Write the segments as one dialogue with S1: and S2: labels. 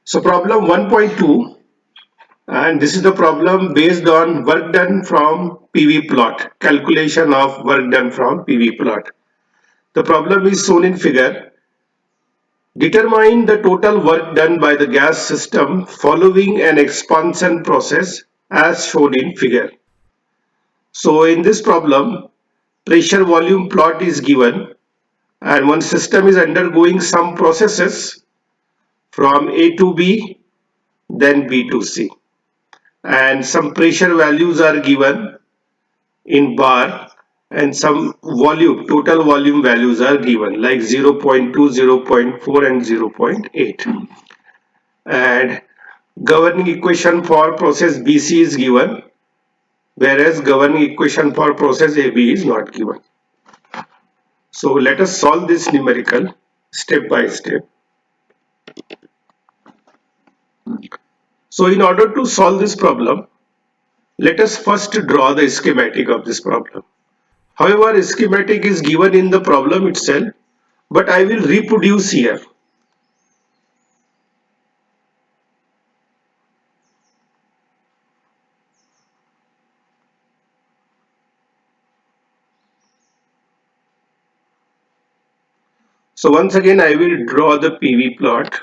S1: So problem 1.2, and this is the problem based on work done from PV plot, calculation of work done from PV plot. The problem is shown in figure. Determine the total work done by the gas system following an expansion process as shown in figure. So in this problem, pressure volume plot is given and one system is undergoing some processes from A to B, then B to C. And some pressure values are given in bar and some volume, total volume values are given like 0.2, 0.4 and 0.8. And governing equation for process BC is given, whereas governing equation for process AB is not given. So let us solve this numerical step by step. So in order to solve this problem, let us first draw the schematic of this problem. However, schematic is given in the problem itself, but I will reproduce here. So once again, I will draw the PV plot.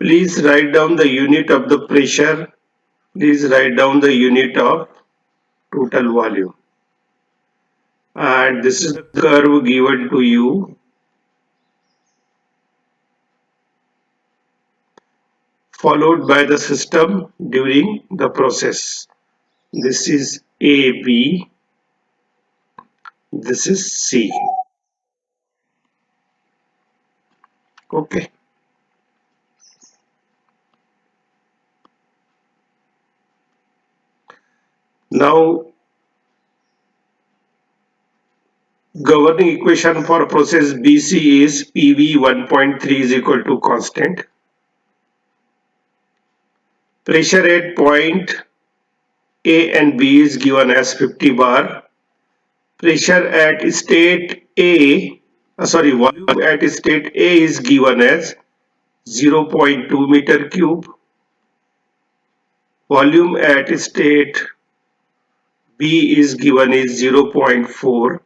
S1: Please write down the unit of the pressure. Please write down the unit of total volume. And this is the curve given to you. Followed by the system during the process. This is AB. This is C. Okay. Now, governing equation for process BC is PV 1.3 is equal to constant. Pressure at point A and B is given as 50 bar. Pressure at state A, volume at state A is given as 0.2 meter cube. Volume at state B is given as 0.4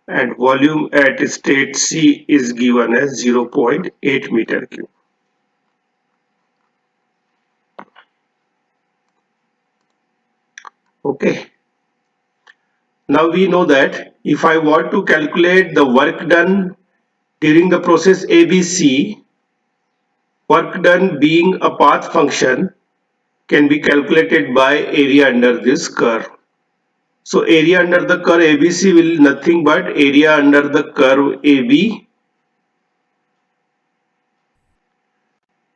S1: and volume at state C is given as 0.8 meter cube. Okay. Now we know that if I want to calculate the work done during the process ABC, work done being a path function can be calculated by area under this curve. So area under the curve ABC will nothing but area under the curve AB.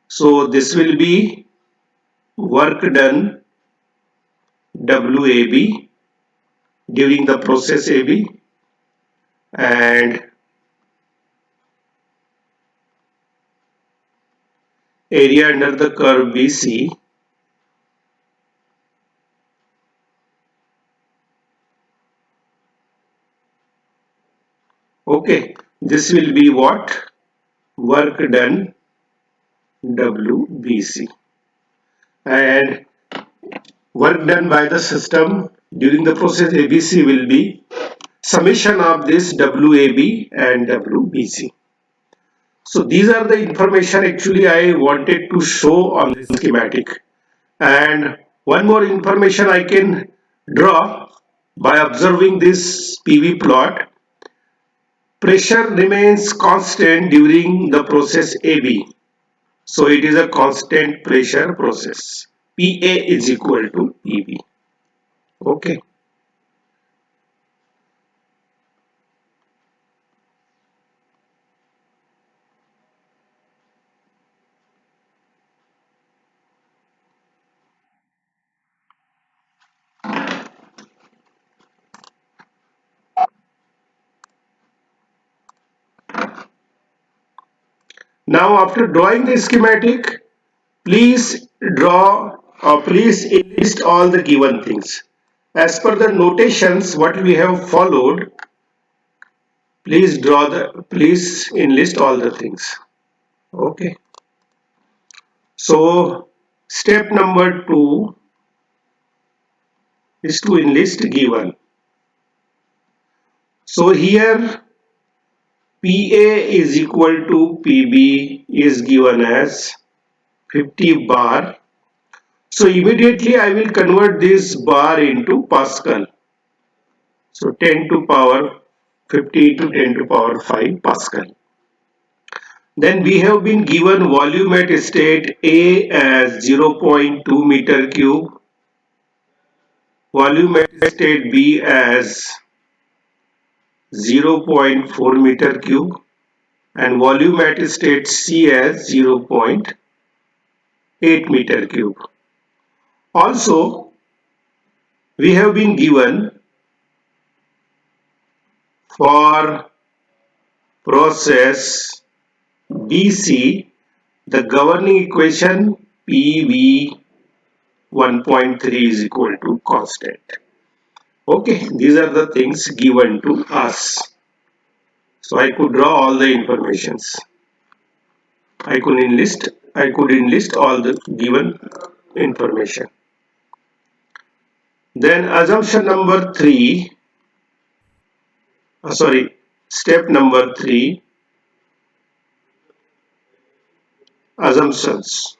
S1: So this will be work done WAB during the process AB and area under the curve BC okay, this will be what? Work done WBC and work done by the system during the process ABC will be summation of this WAB and WBC. So these are the information actually I wanted to show on the schematic. And one more information I can draw by observing this PV plot. Pressure remains constant during the process AB. So it is a constant pressure process. PA is equal to PV. Okay. Now after drawing the schematic, please draw or please list all the given things. As per the notations what we have followed, please enlist all the things. Okay. So step number 2 is to enlist given. So here PA is equal to PB is given as 50 bar. So immediately I will convert this bar into Pascal. So 10 to power 50 to 10 to power 5 Pascal. Then we have been given volume at state A as 0.2 meter cube, volume at state B as 0.4 meter cube, and volume at state C as 0.8 meter cube. Also, we have been given for process BC the governing equation PV 1.3 is equal to constant. Okay, these are the things given to us. So I could draw all the informations. I could enlist all the given information. Then assumption number 3, step number 3, assumptions.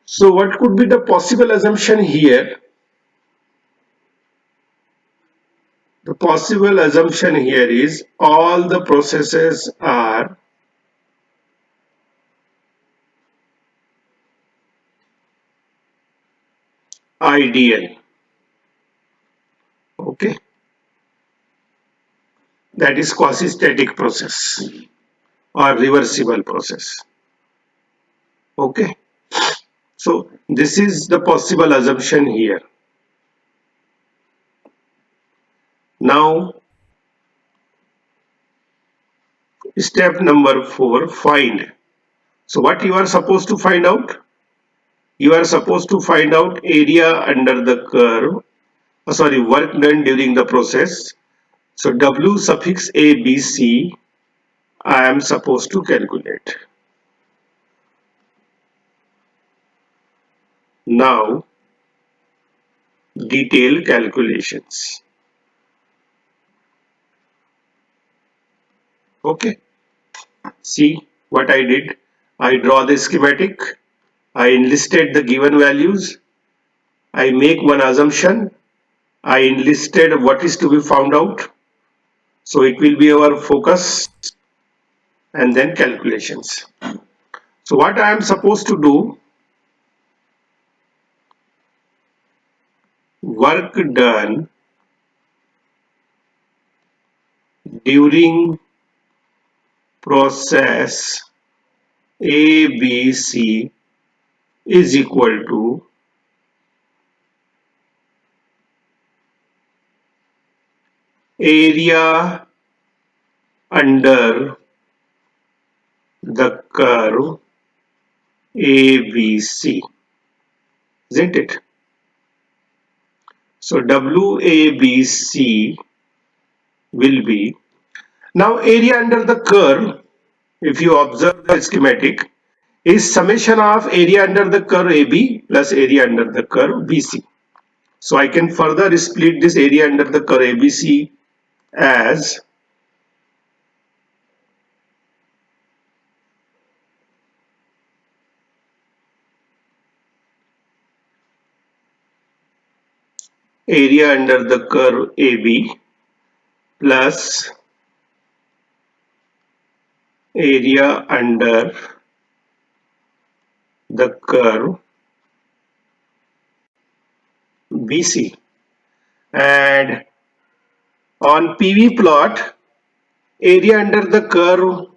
S1: So what could be the possible assumption here? The possible assumption here is all the processes are ideal. Okay, that is quasi-static process or reversible process. Okay, so this is the possible assumption here. Now step number 4, find. So what you are supposed to find out? You are supposed to find out area under the curve, work done during the process. So W suffix ABC I am supposed to calculate. Now detailed calculations. Okay, see what I did. I draw the schematic, I enlisted the given values, I make one assumption, I enlisted what is to be found out. So it will be our focus and then calculations. So what I am supposed to do, work done during process ABC is equal to area under the curve ABC, isn't it? So WABC will be, now area under the curve, if you observe the schematic, is summation of area under the curve AB plus area under the curve BC. So I can further split this area under the curve ABC as area under the curve AB plus area under the curve BC, and on PV plot area under the curve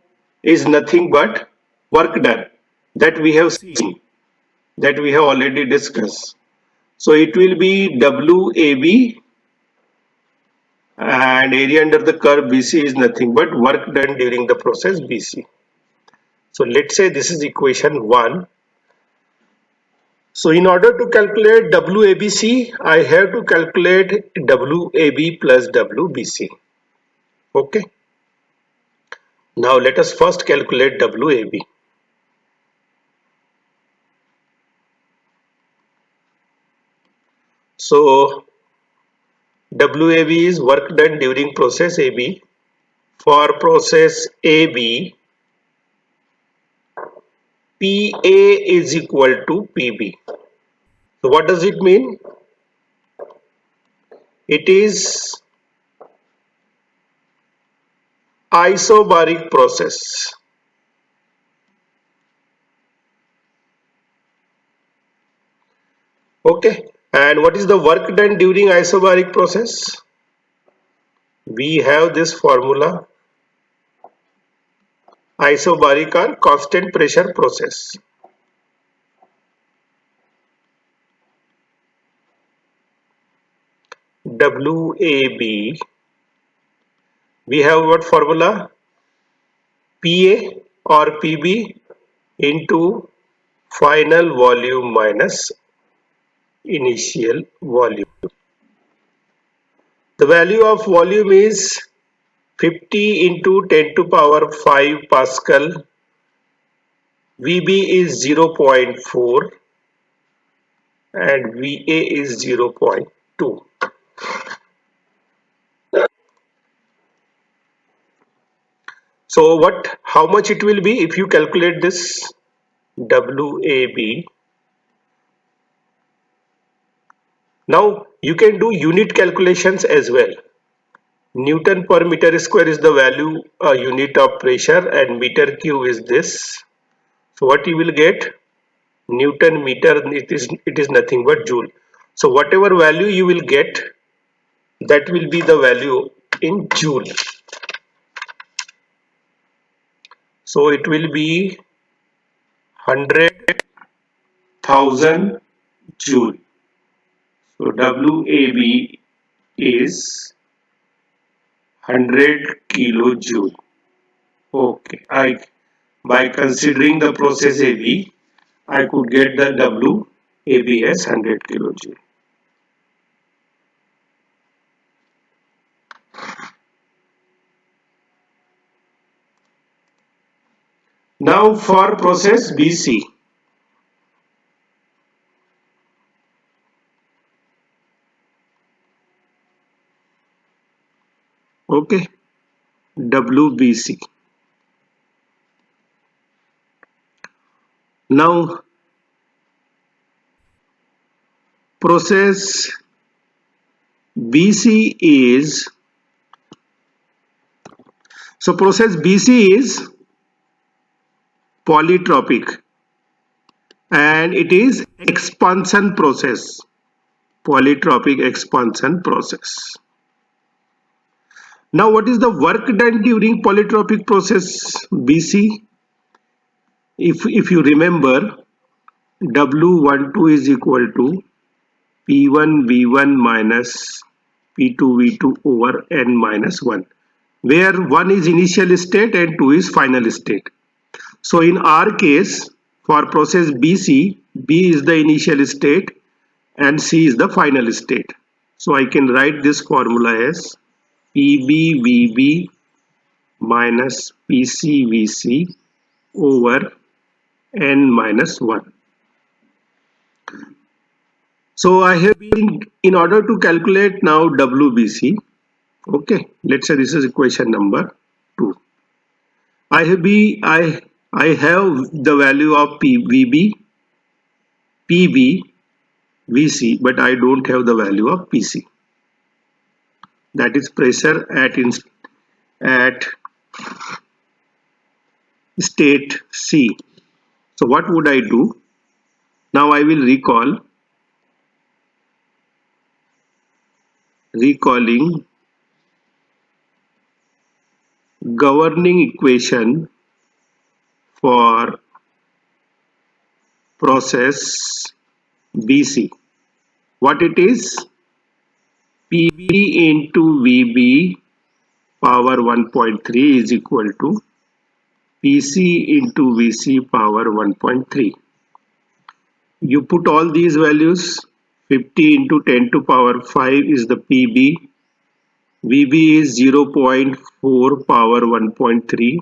S1: is nothing but work done that we have seen, that we have already discussed. So it will be WAB and area under the curve BC is nothing but work done during the process BC. So let's say this is equation 1. So in order to calculate WABC, I have to calculate WAB plus WBC. Okay. Now let us first calculate WAB. So WAB is work done during process AB. For process AB, PA is equal to PB. So what does it mean? It is isobaric process. Okay. And what is the work done during isobaric process? We have this formula. Isobaric or constant pressure process. WAB. We have what formula? PA or PB into final volume minus initial volume. The value of volume is 50 into 10 to power 5 Pascal. VB is 0.4 and VA is 0.2. So how much it will be if you calculate this WAB? Now you can do unit calculations as well. Newton per meter square is the value unit of pressure and meter cube is this. So what you will get? Newton meter, it is nothing but joule. So whatever value you will get, that will be the value in joule. So it will be 100,000 joule. So WAB is 100 kilojoule. Okay, by considering the process AB, I could get the WAB as 100 kilojoule. Now for process BC. Okay, WBC. Now process BC is, so process BC is polytropic and it is expansion process, polytropic expansion process. Now what is the work done during polytropic process BC? If you remember, W12 is equal to P1 V1 minus P2 V2 over N minus 1, where 1 is initial state and 2 is final state. So in our case, for process BC, B is the initial state and C is the final state. So I can write this formula as PBVB minus PCVC over N minus 1. So I have been, in order to calculate now WBC, okay, let's say this is equation number 2. I have the value of VB, PB, VC, but I don't have the value of PC. That is pressure at state C. So what would I do? Now I will recalling governing equation for process BC. What it is? PV into VB power 1.3 is equal to PC into VC power 1.3. You put all these values. 50 into 10 to power 5 is the PB. VB is 0.4 power 1.3.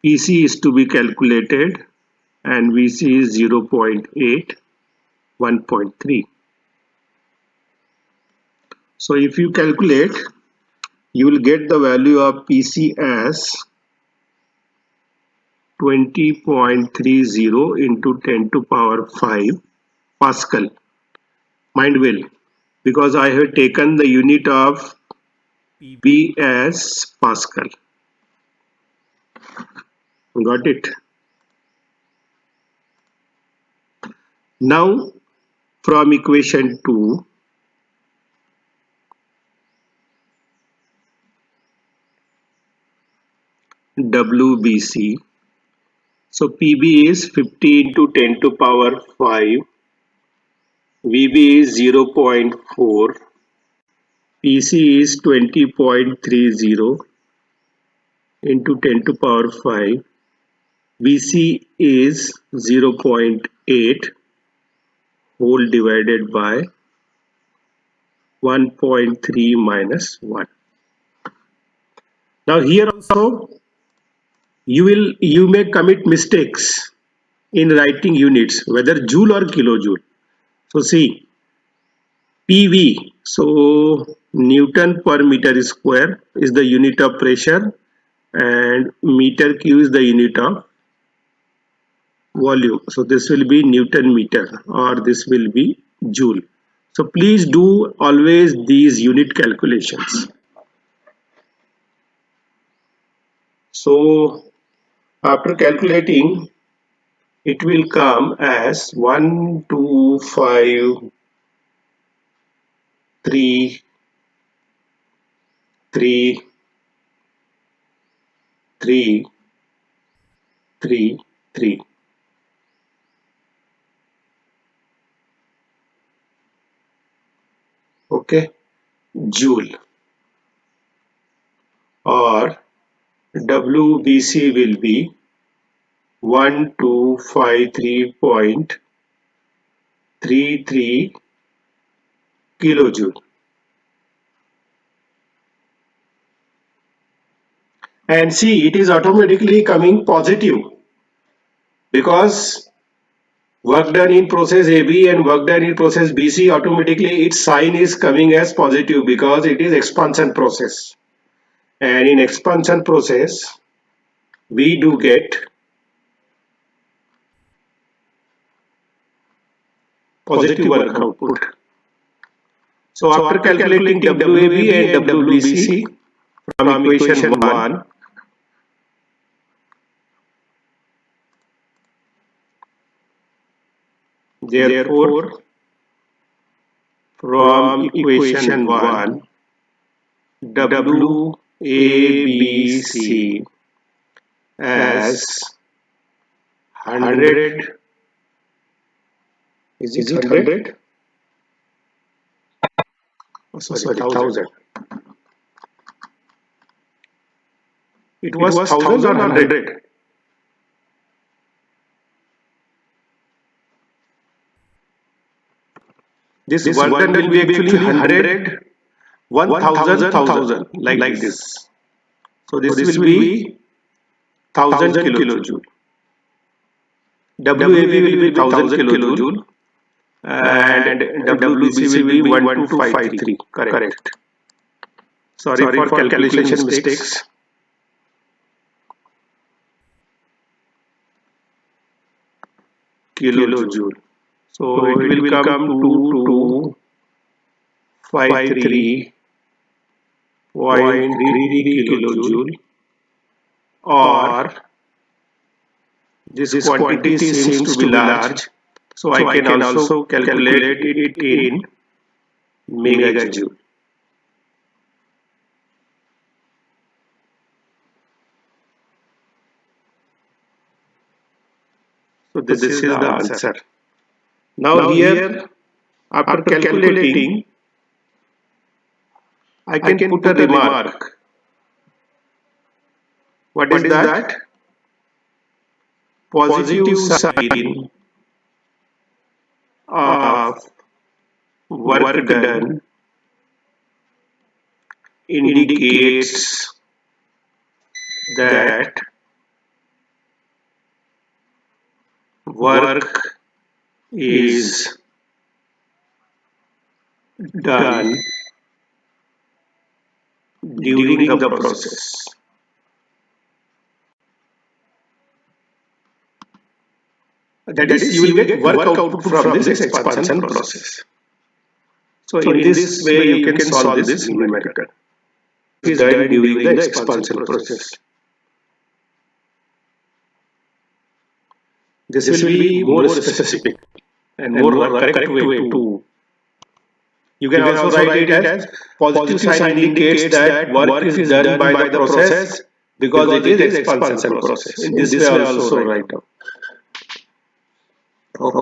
S1: PC is to be calculated and VC is 0.8, 1.3. So if you calculate, you will get the value of PC as 20.30 into 10 to power 5 Pascal. Mind well, because I have taken the unit of PB as Pascal. Got it? Now from equation 2, WBC. So PB is 50 into 10 to power 5. VB is 0.4. PC is 20.30 into 10 to power 5. VC is 0.8 whole divided by 1.3 minus 1. Now here also you may commit mistakes in writing units, whether joule or kilojoule. So see, PV, so Newton per meter square is the unit of pressure and meter cube is the unit of volume. So this will be Newton meter or this will be joule. So please do always these unit calculations. So after calculating, it will come as 1, 2, 5, 3, 3, 3, 3, 3. Okay, joule, or WBC will be 1253.33 kilojoule. And see, it is automatically coming positive because work done in process AB and work done in process BC, automatically its sign is coming as positive because it is expansion process. And in expansion process, we do get positive work output. So after calculating WAB and WBC from equation 1, therefore from equation 1, WABC as 100, is it 100? Oh, sorry, 1000. It was 1000 or 100? This work done will be actually 100, 1000, 1000 like this. So this will be 1000 kilojoule. WAB will be 1000 kilojoule and WBC will be 1253. Correct. Sorry for calculation mistakes. Kilojoule. So it will come to 2253.33 kilojoule, or this quantity seems to be large, so I can also calculate it in megajoule. So this is the answer. Now here, after calculating, I can put a remark. What is that? Positive sign of work done indicates that work is done during the process. That is, you will get work output from this expansion process. So in this way, you can solve this numerical. It is done during the expansion process. This will be more specific and more correct way to. You can also write it as positive sign indicates that work is done by the process because it is expansion process. In this way also write down.